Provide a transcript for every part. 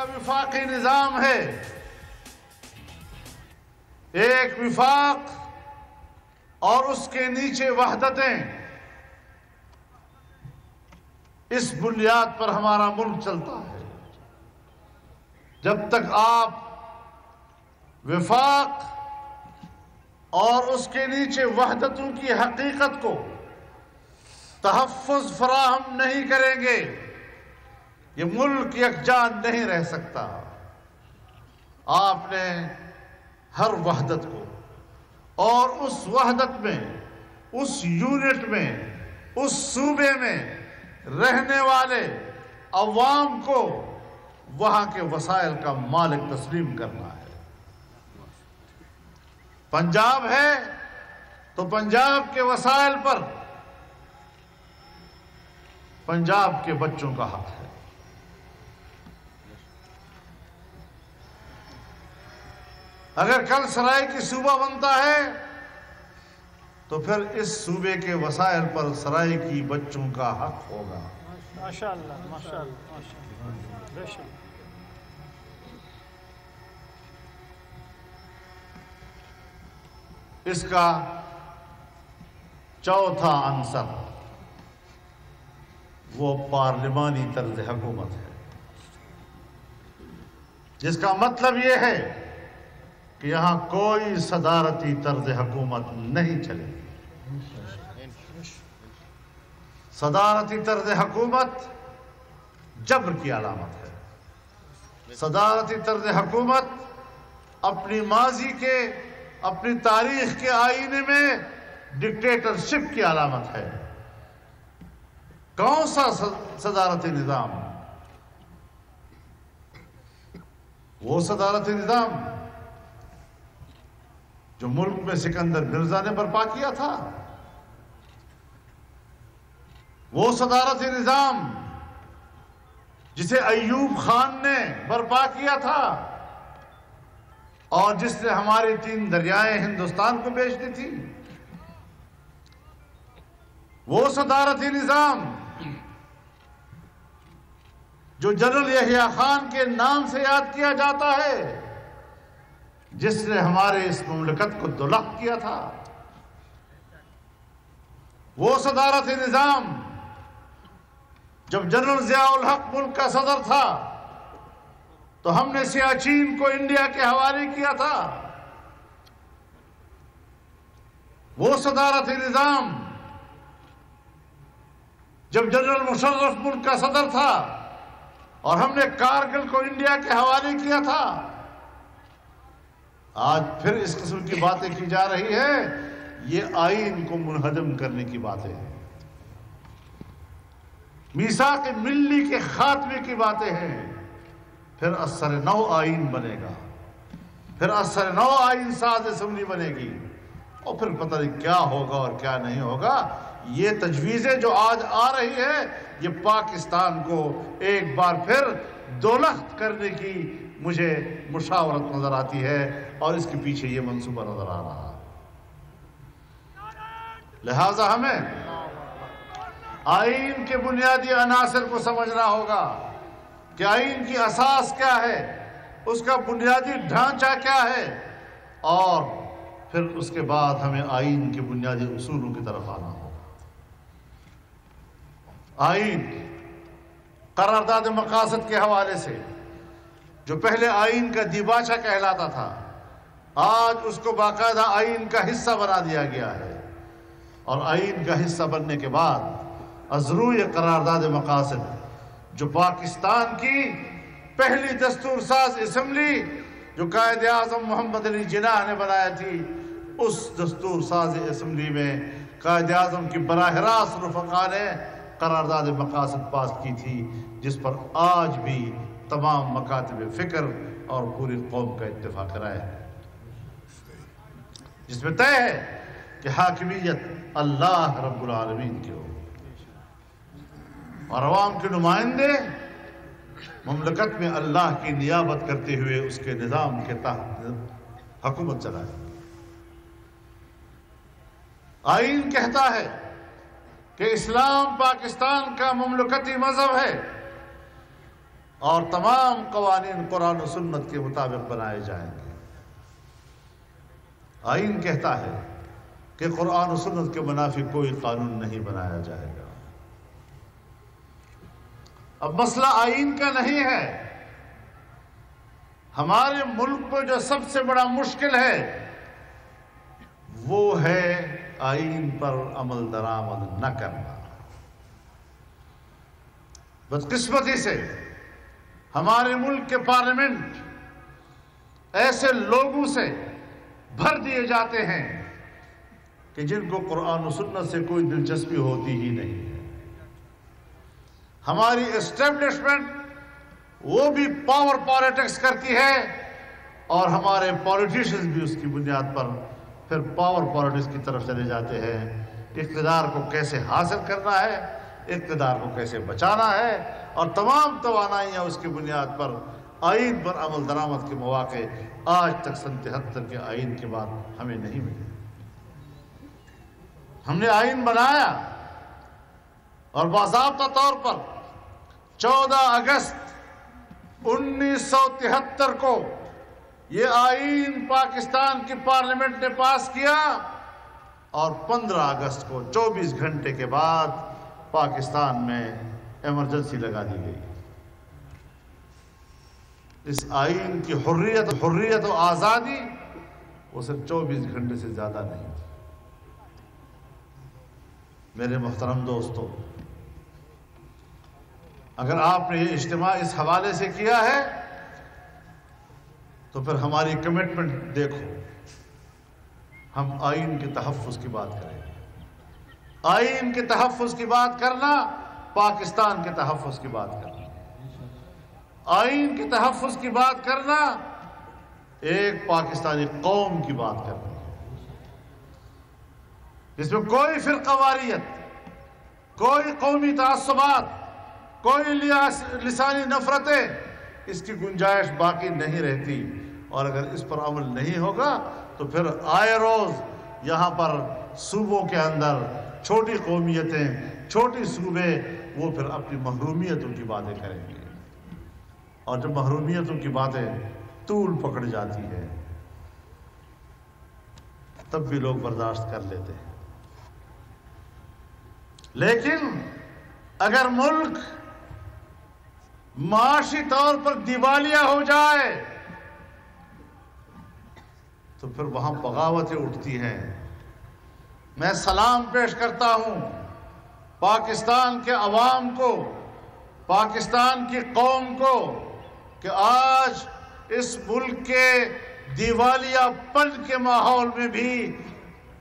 وفاقی نظام ہے، ایک وفاق اور اس کے نیچے وحدتیں، اس بنیاد پر ہمارا ملک چلتا ہے۔ جب تک آپ وفاق اور اس کے نیچے وحدتوں کی حقیقت کو تحفظ فراہم نہیں کریں گے، یہ ملک یکجان نہیں رہ سکتا۔ آپ نے ہر وحدت کو اور اس وحدت میں، اس یونٹ میں، اس صوبے میں رہنے والے عوام کو وہاں کے وسائل کا مالک تسلیم کرنا ہے۔ پنجاب ہے تو پنجاب کے وسائل پر پنجاب کے بچوں کا حق ہے۔ اگر کل سرائیکی صوبہ بنتا ہے تو پھر اس صوبے کے وسائل پر سرائیکی بچوں کا حق ہوگا۔ ماشاءاللہ ماشاءاللہ ماشاءاللہ بے شک۔ اس کا چوتھا عنصر وہ پارلیمانی طرز حکومت ہے، جس کا مطلب یہ ہے کہ یہاں کوئی صدارتی طرز حکومت نہیں چلے گی۔ صدارتی طرز حکومت جبر کی علامت ہے۔ صدارتی طرز حکومت اپنی ماضی کے، اپنی تاریخ کے آئینے میں ڈکٹیٹرشپ کی علامت ہے۔ کون سا صدارتی نظام؟ وہ صدارتی نظام جو ملک میں سکندر مرزا نے برپا کیا تھا، وہ صدارتی نظام جسے ایوب خان نے برپا کیا تھا اور جس نے ہماری 3 دریائیں ہندوستان کو بیچ دی تھی، وہ صدارتی نظام جو جنرل یحییٰ خان کے نام سے یاد کیا جاتا ہے، جس نے ہمارے اس مملکت کو دولخت کیا تھا، وہ صدارتی نظام جب جنرل ضیاء الحق ملک کا صدر تھا تو ہم نے سیاچین کو انڈیا کے حوالے کیا تھا، وہ صدارتی نظام جب جنرل مشرف ملک کا صدر تھا اور ہم نے کارگل کو انڈیا کے حوالے کیا تھا۔ آج پھر اس قسم کی باتیں کی جا رہی ہے، یہ آئین کو منہدم کرنے کی باتیں ہیں، میثاق ملی کے خاتمے کی باتیں ہیں۔ پھر اثر نو آئین بنے گا، پھر اثر نو آئین ساز اسمبلی بنے گی، اور پھر پتہ نہیں کیا ہوگا اور کیا نہیں ہوگا۔ یہ تجویزیں جو آج آ رہی ہے، یہ پاکستان کو ایک بار پھر دولخت کرنے کی مجھے مشاورت نظر آتی ہے، اور اس کے پیچھے یہ منصوبہ نظر آ رہا ہے۔ لہٰذا ہمیں آئین کے بنیادی عناصر کو سمجھنا ہوگا کہ آئین کی اساس کیا ہے، اس کا بنیادی ڈھانچہ کیا ہے، اور پھر اس کے بعد ہمیں آئین کے بنیادی اصولوں کی طرف آنا ہوگا۔ آئین قرارداد مقاصد کے حوالے سے جو پہلے آئین کا دیباچہ کہلاتا تھا، آج اس کو باقاعدہ آئین کا حصہ بنا دیا گیا ہے، اور آئین کا حصہ بننے کے بعد ازروع قرارداد مقاصد جو پاکستان کی پہلی دستور ساز اسمبلی جو قائد اعظم محمد علی جناح نے بنایا تھی، اس دستور ساز اسمبلی میں قائد اعظم کی براہ راست رفقا نے قرارداد مقاصد پاس کی تھی، جس پر آج بھی تمام مکاتب فکر اور پوری قوم کا اتفاق رائے ہے، جس میں طے ہے کہ حاکمیت اللہ رب العالمین کی ہو، اور عوام کے نمائندے مملکت میں اللہ کی نیابت کرتے ہوئے اس کے نظام کے تحت حکومت چلائے۔ آئین کہتا ہے کہ اسلام پاکستان کا مملکتی مذہب ہے، اور تمام قوانین قرآن و سنت کے مطابق بنائے جائیں گے۔ آئین کہتا ہے کہ قرآن و سنت کے منافی کوئی قانون نہیں بنایا جائے گا۔ اب مسئلہ آئین کا نہیں ہے، ہمارے ملک میں جو سب سے بڑا مشکل ہے وہ ہے آئین پر عمل درآمد نہ کرنا۔ بدقسمتی سے ہمارے ملک کے پارلیمنٹ ایسے لوگوں سے بھر دیے جاتے ہیں کہ جن کو قرآن و سنت سے کوئی دلچسپی ہوتی ہی نہیں ہے۔ ہماری اسٹیبلشمنٹ وہ بھی پاور پالیٹکس کرتی ہے اور ہمارے پولیٹیشنز بھی اس کی بنیاد پر پھر پاور پالیٹکس کی طرف چلے جاتے ہیں۔ اقتدار کو کیسے حاصل کرنا ہے، اقتدار کو کیسے بچانا ہے، اور تمام توانائیاں اس کی بنیاد پر آئین پر عمل درآمد کے مواقع آج تک سن 73 کے آئین کے بعد ہمیں نہیں ملے۔ ہم نے آئین بنایا اور باضابطہ طور پر 14 اگست 1973 کو یہ آئین پاکستان کی پارلیمنٹ نے پاس کیا، اور 15 اگست کو 24 گھنٹے کے بعد پاکستان میں ایمرجنسی لگا دی گئی۔ اس آئین کی حریت و آزادی وہ صرف 24 گھنٹے سے زیادہ نہیں تھی۔ میرے محترم دوستو، اگر آپ نے یہ اجتماع اس حوالے سے کیا ہے تو پھر ہماری کمٹمنٹ دیکھو، ہم آئین کے تحفظ کی بات کریں گے۔ آئین کے تحفظ کی بات کرنا پاکستان کے تحفظ کی بات کرنا، آئین کے تحفظ کی بات کرنا ایک پاکستانی قوم کی بات کرنا، جس میں کوئی فرقہ واریت، کوئی قومی تعصبات، کوئی لسانی نفرتیں، اس کی گنجائش باقی نہیں رہتی۔ اور اگر اس پر عمل نہیں ہوگا تو پھر آئے روز یہاں پر صوبوں کے اندر چھوٹی قومیتیں، چھوٹی صوبے، وہ پھر اپنی محرومیتوں کی باتیں کریں گے، اور جب محرومیتوں کی باتیں طول پکڑ جاتی ہے تب بھی لوگ برداشت کر لیتے ہیں۔ لیکن اگر ملک معاشی طور پر دیوالیہ ہو جائے تو پھر وہاں بغاوتیں اٹھتی ہیں۔ میں سلام پیش کرتا ہوں پاکستان کے عوام کو، پاکستان کی قوم کو، کہ آج اس ملک کے دیوالیہ پن کے ماحول میں بھی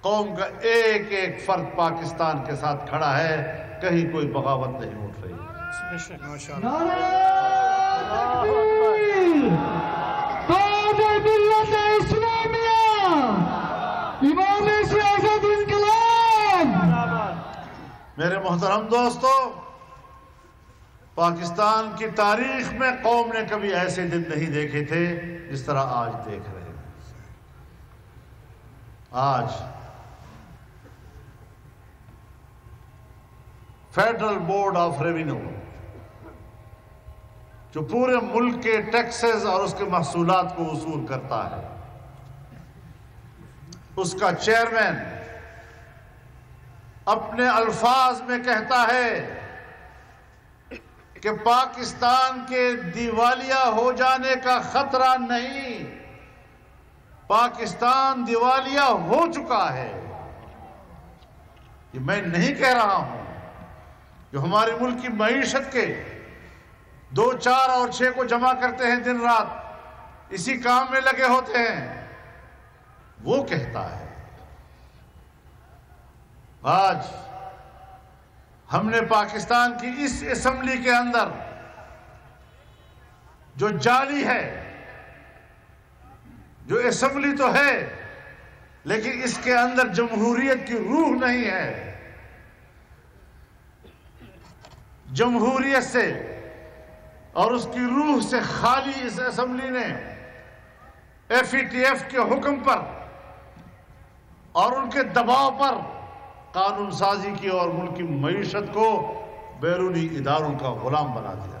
قوم کا ایک ایک فرد پاکستان کے ساتھ کھڑا ہے، کہیں کوئی بغاوت نہیں اٹھ رہی۔ میرے محترم دوستو، پاکستان کی تاریخ میں قوم نے کبھی ایسے دن نہیں دیکھے تھے جس طرح آج دیکھ رہے ہیں۔ آج فیڈرل بورڈ آف ریونیو، جو پورے ملک کے ٹیکسز اور اس کے محصولات کو وصول کرتا ہے، اس کا چیئرمین اپنے الفاظ میں کہتا ہے کہ پاکستان کے دیوالیہ ہو جانے کا خطرہ نہیں، پاکستان دیوالیہ ہو چکا ہے۔ یہ میں نہیں کہہ رہا ہوں، جو ہمارے ملک کی معیشت کے 2, 4 اور 6 کو جمع کرتے ہیں، دن رات اسی کام میں لگے ہوتے ہیں، وہ کہتا ہے۔ آج ہم نے پاکستان کی اس اسمبلی کے اندر جو جعلی ہے، جو اسمبلی تو ہے لیکن اس کے اندر جمہوریت کی روح نہیں ہے، جمہوریت سے اور اس کی روح سے خالی اس اسمبلی نے FATF کے حکم پر اور ان کے دباؤ پر قانون سازی کی اور ملک کی معیشت کو بیرونی اداروں کا غلام بنا دیا۔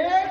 1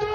2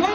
2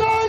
2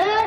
1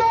2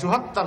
74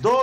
2